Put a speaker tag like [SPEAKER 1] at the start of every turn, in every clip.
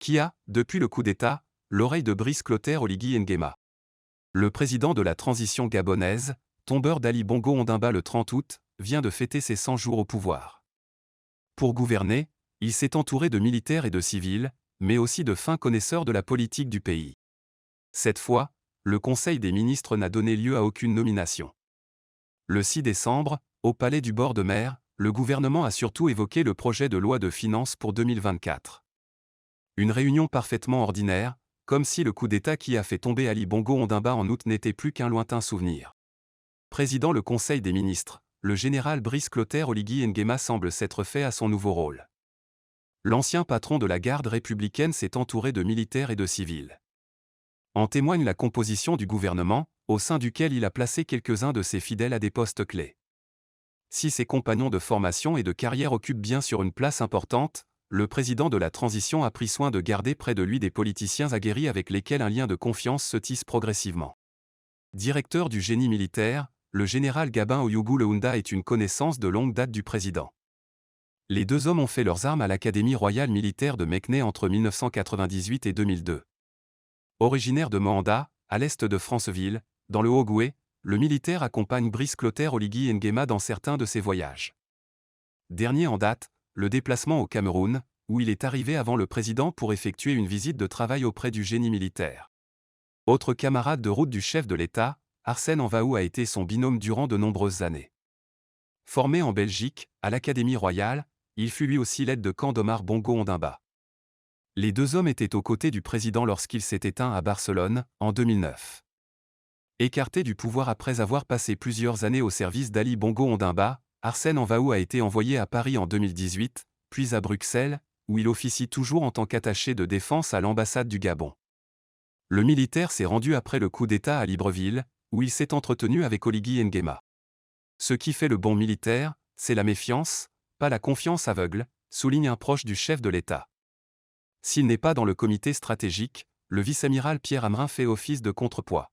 [SPEAKER 1] qui a, depuis le coup d'État, l'oreille de Brice Clotaire Oligui Nguema. Le président de la transition gabonaise, tombeur d'Ali Bongo Ondimba le 30 août, vient de fêter ses 100 jours au pouvoir. Pour gouverner, il s'est entouré de militaires et de civils, mais aussi de fins connaisseurs de la politique du pays. Cette fois, le Conseil des ministres n'a donné lieu à aucune nomination. Le 6 décembre, au Palais du bord de mer, le gouvernement a surtout évoqué le projet de loi de finances pour 2024. Une réunion parfaitement ordinaire, comme si le coup d'État qui a fait tomber Ali Bongo Ondimba en août n'était plus qu'un lointain souvenir. Président le Conseil des ministres, le général Brice Clotaire Oligui Nguema semble s'être fait à son nouveau rôle. L'ancien patron de la garde républicaine s'est entouré de militaires et de civils. En témoigne la composition du gouvernement, au sein duquel il a placé quelques-uns de ses fidèles à des postes clés. Si ses compagnons de formation et de carrière occupent bien sûr une place importante, le président de la transition a pris soin de garder près de lui des politiciens aguerris avec lesquels un lien de confiance se tisse progressivement. Directeur du génie militaire, le général Gabin Oyougou Leunda est une connaissance de longue date du président. Les deux hommes ont fait leurs armes à l'Académie royale militaire de Meknès entre 1998 et 2002. Originaire de Moanda, à l'est de Franceville, dans le Haut-Goué, le militaire accompagne Brice Clotaire Oligui Nguema dans certains de ses voyages. Dernier en date, le déplacement au Cameroun, où il est arrivé avant le président pour effectuer une visite de travail auprès du génie militaire. Autre camarade de route du chef de l'État, Arsène Envaou a été son binôme durant de nombreuses années. Formé en Belgique, à l'Académie royale, il fut lui aussi l'aide de camp d'Omar Bongo Ondimba. Les deux hommes étaient aux côtés du président lorsqu'il s'est éteint à Barcelone, en 2009. Écarté du pouvoir après avoir passé plusieurs années au service d'Ali Bongo Ondimba, Arsène Envaou a été envoyé à Paris en 2018, puis à Bruxelles, où il officie toujours en tant qu'attaché de défense à l'ambassade du Gabon. Le militaire s'est rendu après le coup d'État à Libreville, où il s'est entretenu avec Oligui Nguema. Ce qui fait le bon militaire, c'est la méfiance, pas la confiance aveugle, souligne un proche du chef de l'État. S'il n'est pas dans le comité stratégique, le vice-amiral Pierre Amrin fait office de contrepoids.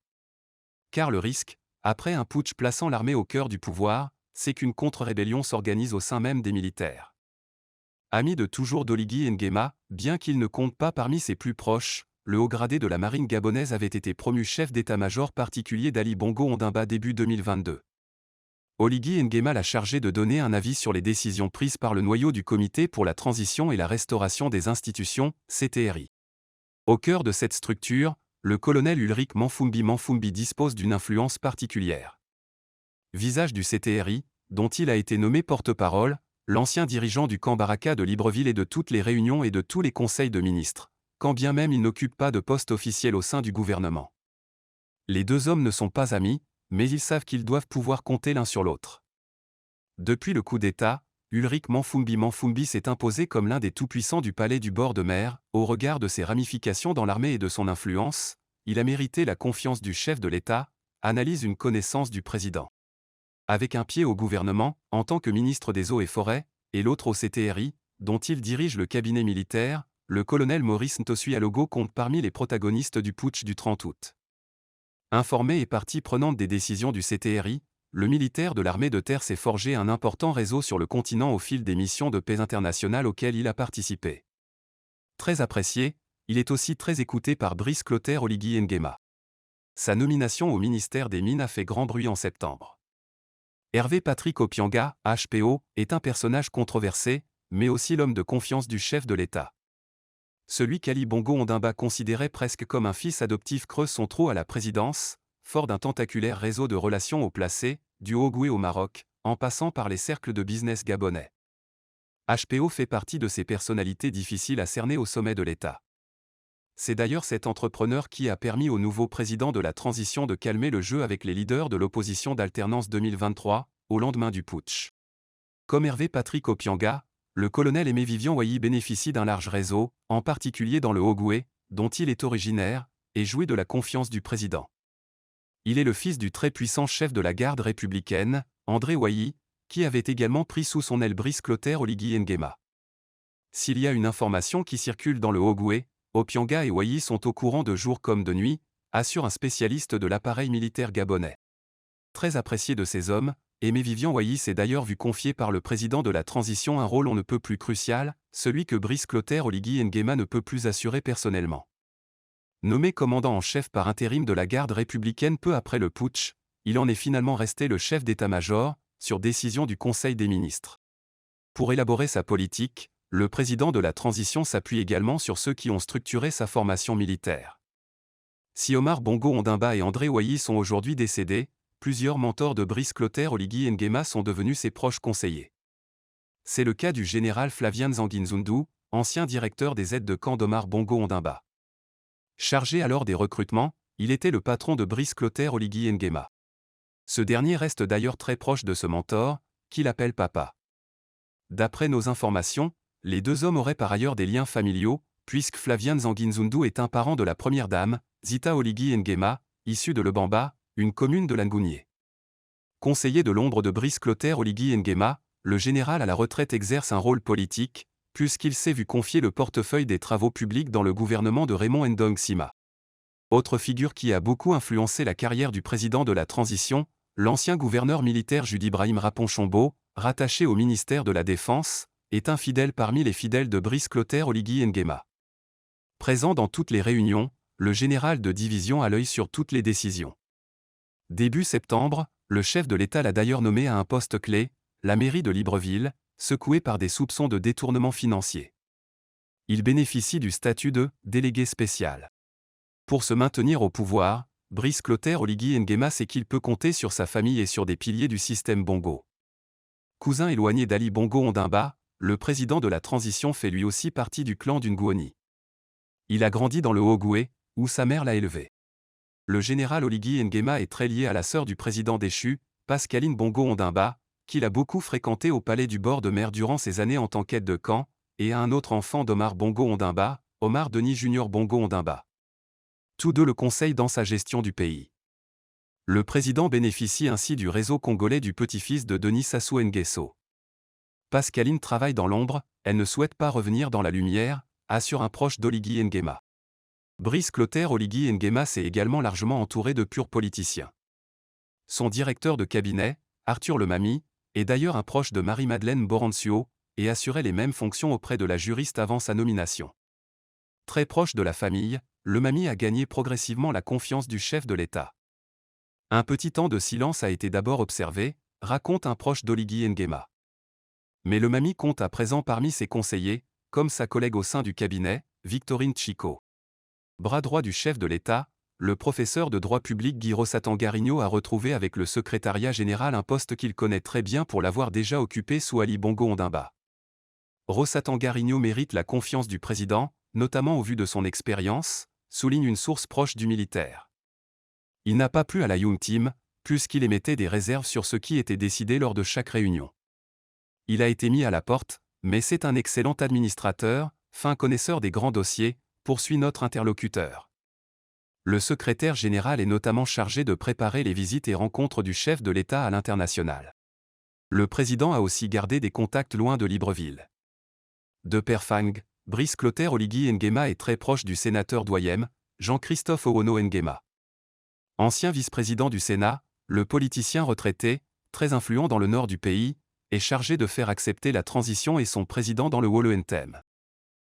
[SPEAKER 1] Car le risque, après un putsch plaçant l'armée au cœur du pouvoir, c'est qu'une contre-rébellion s'organise au sein même des militaires. Ami de toujours d'Oligui Nguema, bien qu'il ne compte pas parmi ses plus proches, le haut gradé de la marine gabonaise avait été promu chef d'état-major particulier d'Ali Bongo Ondimba début 2022. Oligui Nguema l'a chargé de donner un avis sur les décisions prises par le noyau du Comité pour la transition et la restauration des institutions, CTRI. Au cœur de cette structure, le colonel Ulrich Manfumbi dispose d'une influence particulière. Visage du CTRI, dont il a été nommé porte-parole, l'ancien dirigeant du camp Baraka de Libreville et de toutes les réunions et de tous les conseils de ministres, quand bien même il n'occupe pas de poste officiel au sein du gouvernement. Les deux hommes ne sont pas amis, mais ils savent qu'ils doivent pouvoir compter l'un sur l'autre. Depuis le coup d'État, Ulrich Manfumbi s'est imposé comme l'un des tout-puissants du palais du bord de mer, au regard de ses ramifications dans l'armée et de son influence, il a mérité la confiance du chef de l'État, analyse une connaissance du président. Avec un pied au gouvernement, en tant que ministre des Eaux et Forêts, et l'autre au CTRI, dont il dirige le cabinet militaire, le colonel Maurice Ntosui Alogo compte parmi les protagonistes du putsch du 30 août. Informé et partie prenante des décisions du CTRI, le militaire de l'armée de terre s'est forgé un important réseau sur le continent au fil des missions de paix internationales auxquelles il a participé. Très apprécié, il est aussi très écouté par Brice Clotaire Oligui Nguema. Sa nomination au ministère des Mines a fait grand bruit en septembre. Hervé Patrick Opianga, HPO, est un personnage controversé, mais aussi l'homme de confiance du chef de l'État. Celui qu'Ali Bongo Ondimba considérait presque comme un fils adoptif creuse son trou à la présidence, fort d'un tentaculaire réseau de relations haut placées, du Haut-Goué au Maroc, en passant par les cercles de business gabonais. HPO fait partie de ces personnalités difficiles à cerner au sommet de l'État. C'est d'ailleurs cet entrepreneur qui a permis au nouveau président de la transition de calmer le jeu avec les leaders de l'opposition d'alternance 2023, au lendemain du putsch. Comme Hervé Patrick Opianga, le colonel Aimé Vivian Wayi bénéficie d'un large réseau, en particulier dans le Haut-Goué, dont il est originaire, et jouit de la confiance du président. Il est le fils du très puissant chef de la garde républicaine, André Wayi, qui avait également pris sous son aile Brice Clotaire Oligui Nguema. S'il y a une information qui circule dans le Haut-Goué, Opianga et Wayi sont au courant de jour comme de nuit, assure un spécialiste de l'appareil militaire gabonais. Très apprécié de ces hommes, Aimé Vivian Wailly s'est d'ailleurs vu confier par le président de la transition un rôle on ne peut plus crucial, celui que Brice Clotaire Oligui Nguema ne peut plus assurer personnellement. Nommé commandant en chef par intérim de la garde républicaine peu après le putsch, il en est finalement resté le chef d'état-major, sur décision du Conseil des ministres. Pour élaborer sa politique, le président de la transition s'appuie également sur ceux qui ont structuré sa formation militaire. Si Omar Bongo Ondimba et André Wailly sont aujourd'hui décédés, plusieurs mentors de Brice Clotaire Oligui Nguema sont devenus ses proches conseillers. C'est le cas du général Flavien Nzanguinzundu, ancien directeur des aides de camp d'Omar Bongo Ondimba. Chargé alors des recrutements, il était le patron de Brice Clotaire Oligui Nguema. Ce dernier reste d'ailleurs très proche de ce mentor, qu'il appelle papa. D'après nos informations, les deux hommes auraient par ailleurs des liens familiaux, puisque Flavien Nzanguinzundu est un parent de la première dame, Zita Oligui Nguema, issue de Lebamba, une commune de l'Angounié. Conseiller de l'ombre de Brice Clotaire Oligui Nguema, le général à la retraite exerce un rôle politique, puisqu'il s'est vu confier le portefeuille des travaux publics dans le gouvernement de Raymond Ndong Sima. Autre figure qui a beaucoup influencé la carrière du président de la transition, l'ancien gouverneur militaire Jude Ibrahim Rapon-Chombo, rattaché au ministère de la Défense, est un fidèle parmi les fidèles de Brice Clotaire Oligui Nguema. Présent dans toutes les réunions, le général de division a l'œil sur toutes les décisions. Début septembre, le chef de l'État l'a d'ailleurs nommé à un poste clé, la mairie de Libreville, secouée par des soupçons de détournement financier. Il bénéficie du statut de « délégué spécial ». Pour se maintenir au pouvoir, Brice Clotaire Oligui Nguema sait qu'il peut compter sur sa famille et sur des piliers du système Bongo. Cousin éloigné d'Ali Bongo Ondimba, le président de la transition fait lui aussi partie du clan d'Ungwoni. Il a grandi dans le Haut-Goué, où sa mère l'a élevé. Le général Oligui Nguema est très lié à la sœur du président déchu, Pascaline Bongo Ondimba, qu'il a beaucoup fréquenté au palais du bord de mer durant ses années en tant qu'aide de camp, et à un autre enfant d'Omar Bongo Ondimba, Omar Denis Junior Bongo Ondimba. Tous deux le conseillent dans sa gestion du pays. Le président bénéficie ainsi du réseau congolais du petit-fils de Denis Sassou Nguesso. Pascaline travaille dans l'ombre, elle ne souhaite pas revenir dans la lumière, assure un proche d'Oligui Nguema. Brice Clotaire Oligui Nguema s'est également largement entouré de purs politiciens. Son directeur de cabinet, Arthur Lemamy, est d'ailleurs un proche de Marie-Madeleine Borancio, et assurait les mêmes fonctions auprès de la juriste avant sa nomination. Très proche de la famille, Lemamy a gagné progressivement la confiance du chef de l'État. Un petit temps de silence a été d'abord observé, raconte un proche d'Oligui Nguema. Mais Lemamy compte à présent parmi ses conseillers, comme sa collègue au sein du cabinet, Victorine Chico. Bras droit du chef de l'État, le professeur de droit public Guy Rossatang-Garigno a retrouvé avec le secrétariat général un poste qu'il connaît très bien pour l'avoir déjà occupé sous Ali Bongo Ondimba. Rossatang-Garigno mérite la confiance du président, notamment au vu de son expérience, souligne une source proche du militaire. Il n'a pas plu à la Young Team, puisqu'il émettait des réserves sur ce qui était décidé lors de chaque réunion. Il a été mis à la porte, mais c'est un excellent administrateur, fin connaisseur des grands dossiers, poursuit notre interlocuteur. Le secrétaire général est notamment chargé de préparer les visites et rencontres du chef de l'État à l'international. Le président a aussi gardé des contacts loin de Libreville. De père Fang, Brice Clotaire Oligui Nguema est très proche du sénateur d'Ouayem, Jean-Christophe Owono Nguema. Ancien vice-président du Sénat, le politicien retraité, très influent dans le nord du pays, est chargé de faire accepter la transition et son président dans le Wolo Ntem.